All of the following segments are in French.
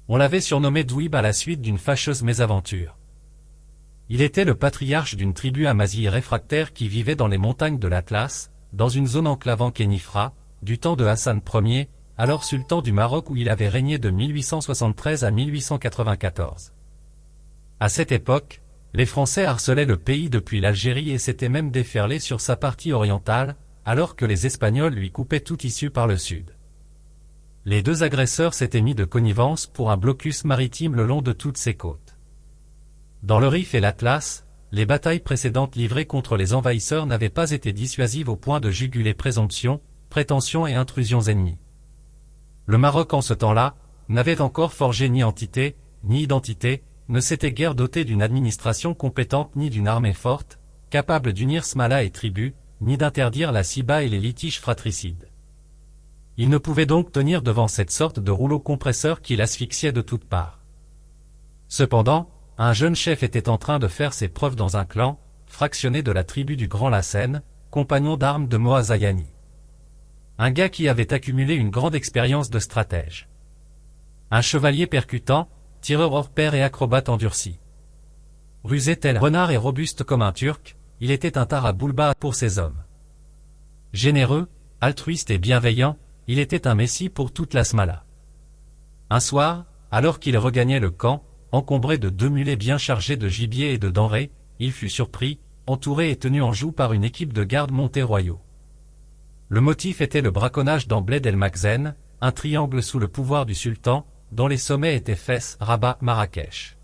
On l'avait surnommé Douib à la suite d'une fâcheuse mésaventure. Il était le patriarche d'une tribu amazigh réfractaire qui vivait dans les montagnes de l'Atlas, dans une zone enclavant Khénifra, du temps de Hassan Ier, alors sultan du Maroc où il avait régné de 1873 à 1894. À cette époque, les Français harcelaient le pays depuis l'Algérie et s'étaient même déferlés sur sa partie orientale, alors que les Espagnols lui coupaient toute issue par le sud. Les deux agresseurs s'étaient mis de connivence pour un blocus maritime le long de toutes ses côtes. Dans le Rif et l'Atlas, les batailles précédentes livrées contre les envahisseurs n'avaient pas été dissuasives au point de juguler présomptions, prétentions et intrusions ennemies. Le Maroc en ce temps-là, n'avait encore forgé ni entité, ni identité, ne s'était guère doté d'une administration compétente ni d'une armée forte, capable d'unir smala et tribu, ni d'interdire la siba et les litiges fratricides. Il ne pouvait donc tenir devant cette sorte de rouleau compresseur qui l'asphyxiait de toutes parts. Cependant, un jeune chef était en train de faire ses preuves dans un clan, fractionné de la tribu du Grand Lassen, compagnon d'armes de Moazayani. Un gars qui avait accumulé une grande expérience de stratège. Un chevalier percutant, tireur hors pair et acrobate endurci. Rusé tel renard et robuste comme un Turc, il était un Taraboulba pour ses hommes. Généreux, altruiste et bienveillant, il était un messie pour toute la smala. Un soir, alors qu'il regagnait le camp, encombré de 2 mulets bien chargés de gibier et de denrées, il fut surpris, entouré et tenu en joue par une équipe de gardes montés royaux. Le motif était le braconnage d'Ambled el-Makhzen, un triangle sous le pouvoir du sultan, dont les sommets étaient Fès, Rabat, Marrakech.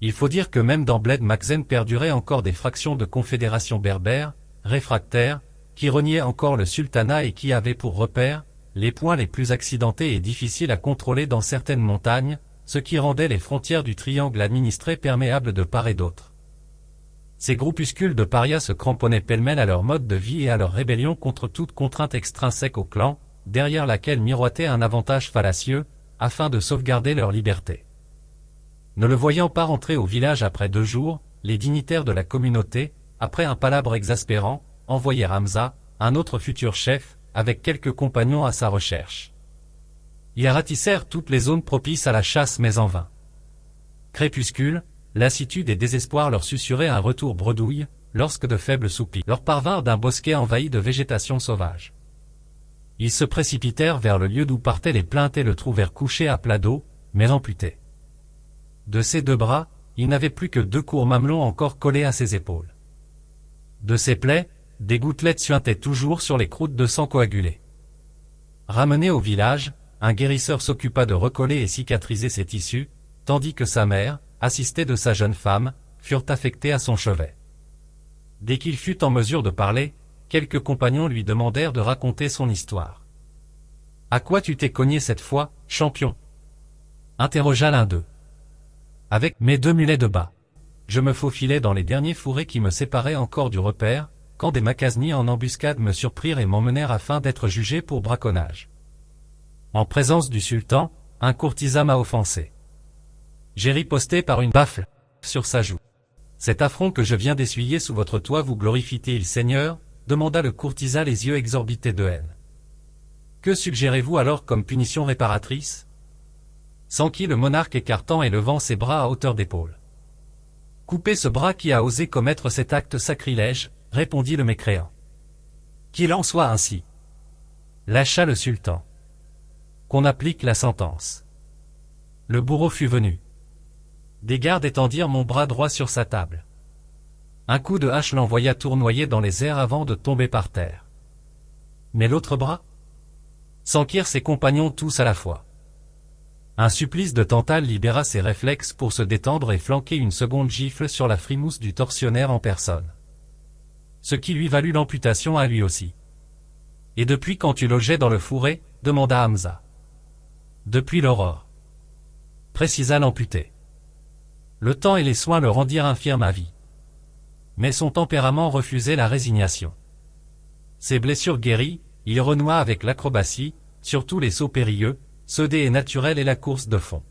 Il faut dire que même dans Bled Makhzen perduraient encore des fractions de confédérations berbères, réfractaires, qui reniaient encore le sultanat et qui avaient pour repère, les points les plus accidentés et difficiles à contrôler dans certaines montagnes, ce qui rendait les frontières du triangle administré perméables de part et d'autre. Ces groupuscules de parias se cramponnaient pêle-mêle à leur mode de vie et à leur rébellion contre toute contrainte extrinsèque au clan, derrière laquelle miroitait un avantage fallacieux, afin de sauvegarder leur liberté. Ne le voyant pas rentrer au village après 2 jours, les dignitaires de la communauté, après un palabre exaspérant, envoyèrent Hamza, un autre futur chef, avec quelques compagnons à sa recherche. Ils ratissèrent toutes les zones propices à la chasse mais en vain. Crépuscule, lassitude et désespoir leur susurraient un retour bredouille, lorsque de faibles soupirs leur parvinrent d'un bosquet envahi de végétation sauvage. Ils se précipitèrent vers le lieu d'où partaient les plaintes et le trouvèrent couché à plat d'eau, mais amputé. De ses 2 bras, il n'avait plus que 2 courts mamelons encore collés à ses épaules. De ses plaies, des gouttelettes suintaient toujours sur les croûtes de sang coagulées. Ramené au village, un guérisseur s'occupa de recoller et cicatriser ses tissus, tandis que sa mère, assistée de sa jeune femme, furent affectés à son chevet. Dès qu'il fut en mesure de parler, quelques compagnons lui demandèrent de raconter son histoire. « À quoi tu t'es cogné cette fois, champion ?» interrogea l'un d'eux. « Avec mes 2 mulets de bas. Je me faufilais dans les derniers fourrés qui me séparaient encore du repère, quand des Makaznis en embuscade me surprirent et m'emmenèrent afin d'être jugé pour braconnage. En présence du sultan, un courtisan m'a offensé. J'ai riposté par une baffle sur sa joue. Cet affront que je viens d'essuyer sous votre toit vous glorifie-t-il, Seigneur ? Demanda le courtisan les yeux exorbités de haine. Que suggérez-vous alors comme punition réparatrice ? S'enquit le monarque écartant et levant ses bras à hauteur d'épaule. Coupez ce bras qui a osé commettre cet acte sacrilège, répondit le mécréant. Qu'il en soit ainsi. Lâcha le sultan. Qu'on applique la sentence. Le bourreau fut venu. Des gardes étendirent mon bras droit sur sa table. Un coup de hache l'envoya tournoyer dans les airs avant de tomber par terre. Mais l'autre bras ? S'enquirent ses compagnons tous à la fois. Un supplice de Tantale libéra ses réflexes pour se détendre et flanquer une seconde gifle sur la frimousse du tortionnaire en personne. Ce qui lui valut l'amputation à lui aussi. « Et depuis quand tu logeais dans le fourré ?» demanda Hamza. « Depuis l'aurore. » précisa l'amputé. Le temps et les soins le rendirent infirme à vie. Mais son tempérament refusait la résignation. Ses blessures guéries, il renoua avec l'acrobatie, surtout les sauts périlleux, ceux des naturels et la course de fond.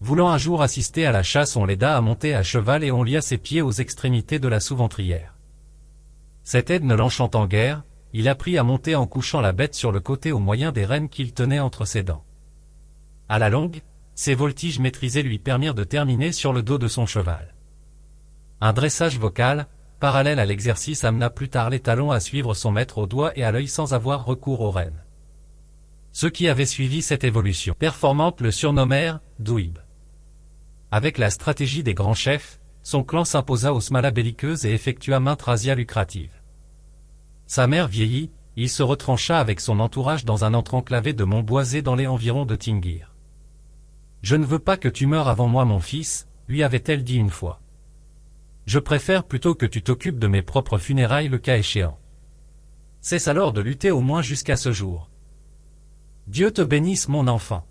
Voulant un jour assister à la chasse, on l'aida à monter à cheval et on lia ses pieds aux extrémités de la sous-ventrière. Cette aide ne l'enchantant guère, il apprit à monter en couchant la bête sur le côté au moyen des rênes qu'il tenait entre ses dents. À la longue, ses voltiges maîtrisés lui permirent de terminer sur le dos de son cheval. Un dressage vocal, parallèle à l'exercice, amena plus tard l'étalon à suivre son maître au doigt et à l'œil sans avoir recours aux rênes. Ceux qui avaient suivi cette évolution performante le surnommèrent Douib. Avec la stratégie des grands chefs, son clan s'imposa aux smalas belliqueuses et effectua maintes razzias lucratives. Sa mère vieillit, il se retrancha avec son entourage dans un antre enclavé de monts boisés dans les environs de Tingir. « Je ne veux pas que tu meures avant moi, mon fils, lui avait-elle dit une fois. Je préfère plutôt que tu t'occupes de mes propres funérailles le cas échéant. Cesse alors de lutter au moins jusqu'à ce jour. Dieu te bénisse, mon enfant.